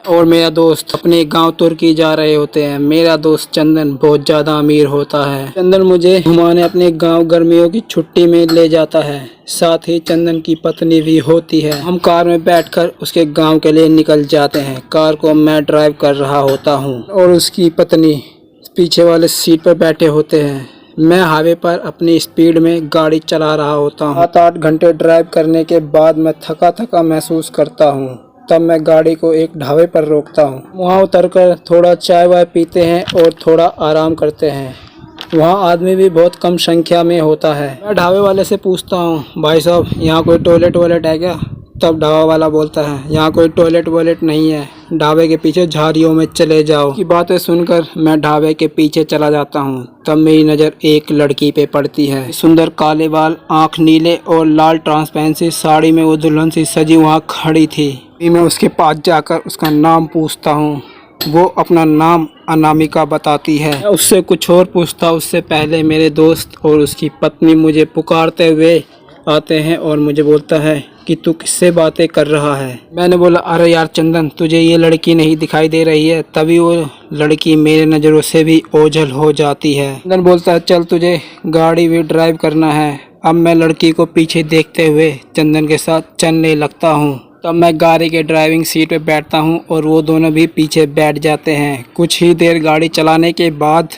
और मेरा दोस्त अपने गांव तुर्की जा रहे होते हैं। मेरा दोस्त चंदन बहुत ज़्यादा अमीर होता है। चंदन मुझे घुमाने अपने गांव गर्मियों की छुट्टी में ले जाता है। साथ ही चंदन की पत्नी भी होती है। हम कार में बैठकर उसके गांव के लिए निकल जाते हैं। कार को मैं ड्राइव कर रहा होता हूँ और उसकी पत्नी पीछे वाले सीट पर बैठे होते हैं। मैं हाईवे पर अपनी स्पीड में गाड़ी चला रहा होता हूँ। 7-8 घंटे ड्राइव करने के बाद मैं थका थका महसूस करता हूँ। तब मैं गाड़ी को एक ढाबे पर रोकता हूँ। वहाँ उतरकर थोड़ा चाय वाय पीते हैं और थोड़ा आराम करते हैं। वहाँ आदमी भी बहुत कम संख्या में होता है। मैं ढाबे वाले से पूछता हूँ, भाई साहब यहाँ कोई टॉयलेट वॉयलेट है क्या? तब ढाबा वाला बोलता है, यहाँ कोई टॉयलेट वॉयलेट नहीं है, ढाबे के पीछे झाड़ियों में चले जाओ। की बातें सुनकर मैं ढाबे के पीछे चला जाता हूँ। तब मेरी नज़र एक लड़की पे पड़ती है। सुंदर काले बाल, आँख नीले और लाल ट्रांसपेरेंसी साड़ी में वो दुल्हन सी सजी वहाँ खड़ी थी। मैं उसके पास जाकर उसका नाम पूछता हूँ। वो अपना नाम अनामिका बताती है। मैं उससे कुछ और पूछता उससे पहले मेरे दोस्त और उसकी पत्नी मुझे पुकारते हुए आते हैं और मुझे बोलता है कि तू किससे बातें कर रहा है। मैंने बोला, अरे यार चंदन, तुझे ये लड़की नहीं दिखाई दे रही है? तभी वो लड़की मेरे नज़रों से भी ओझल हो जाती है। चंदन बोलता है, चल तुझे गाड़ी भी ड्राइव करना है। अब मैं लड़की को पीछे देखते हुए चंदन के साथ चलने लगता हूँ। तब मैं गाड़ी के ड्राइविंग सीट पे बैठता हूँ और वो दोनों भी पीछे बैठ जाते हैं। कुछ ही देर गाड़ी चलाने के बाद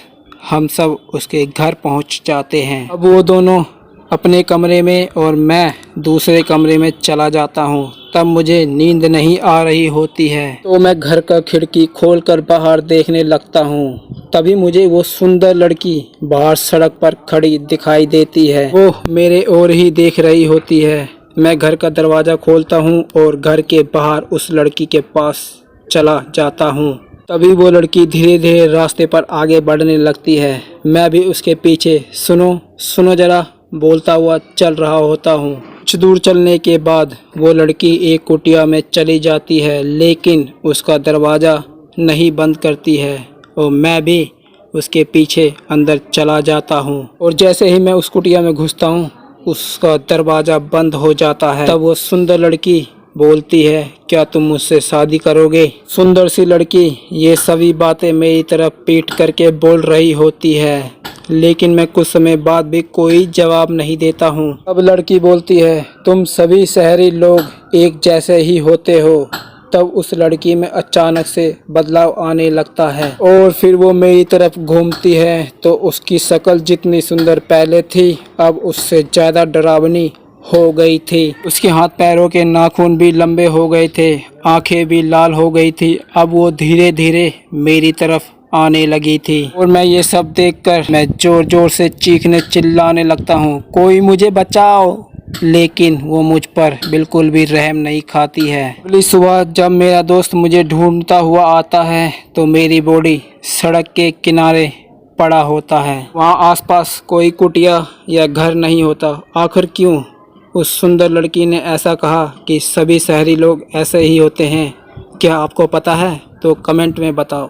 हम सब उसके घर पहुँच जाते हैं। अब वो दोनों अपने कमरे में और मैं दूसरे कमरे में चला जाता हूँ। तब मुझे नींद नहीं आ रही होती है तो मैं घर का खिड़की खोलकर बाहर देखने लगता हूँ। तभी मुझे वो सुंदर लड़की बाहर सड़क पर खड़ी दिखाई देती है। वो मेरे ओर ही देख रही होती है। मैं घर का दरवाज़ा खोलता हूँ और घर के बाहर उस लड़की के पास चला जाता हूँ। तभी वो लड़की धीरे धीरे रास्ते पर आगे बढ़ने लगती है। मैं भी उसके पीछे सुनो सुनो जरा बोलता हुआ चल रहा होता हूँ। कुछ दूर चलने के बाद वो लड़की एक कुटिया में चली जाती है, लेकिन उसका दरवाज़ा नहीं बंद करती है और मैं भी उसके पीछे अंदर चला जाता हूँ। और जैसे ही मैं उस कुटिया में घुसता हूँ उसका दरवाज़ा बंद हो जाता है। तब वो सुंदर लड़की बोलती है, क्या तुम मुझसे शादी करोगे? सुंदर सी लड़की ये सभी बातें मेरी तरफ पीट करके बोल रही होती है, लेकिन मैं कुछ समय बाद भी कोई जवाब नहीं देता हूँ। अब लड़की बोलती है, तुम सभी शहरी लोग एक जैसे ही होते हो। तब उस लड़की में अचानक से बदलाव आने लगता है और फिर वो मेरी तरफ घूमती है तो उसकी शक्ल जितनी सुंदर पहले थी अब उससे ज़्यादा डरावनी हो गई थी। उसके हाथ पैरों के नाखून भी लंबे हो गए थे, आंखें भी लाल हो गई थी। अब वो धीरे धीरे मेरी तरफ आने लगी थी और मैं ये सब देखकर मैं जोर जोर से चीखने चिल्लाने लगता हूँ, कोई मुझे बचाओ। लेकिन वो मुझ पर बिल्कुल भी रहम नहीं खाती है। अगली सुबह जब मेरा दोस्त मुझे ढूंढता हुआ आता है तो मेरी बॉडी सड़क के किनारे पड़ा होता है। वहाँ आसपास कोई कुटिया या घर नहीं होता। आखिर क्यों उस सुंदर लड़की ने ऐसा कहा कि सभी शहरी लोग ऐसे ही होते हैं? क्या आपको पता है? तो कमेंट में बताओ।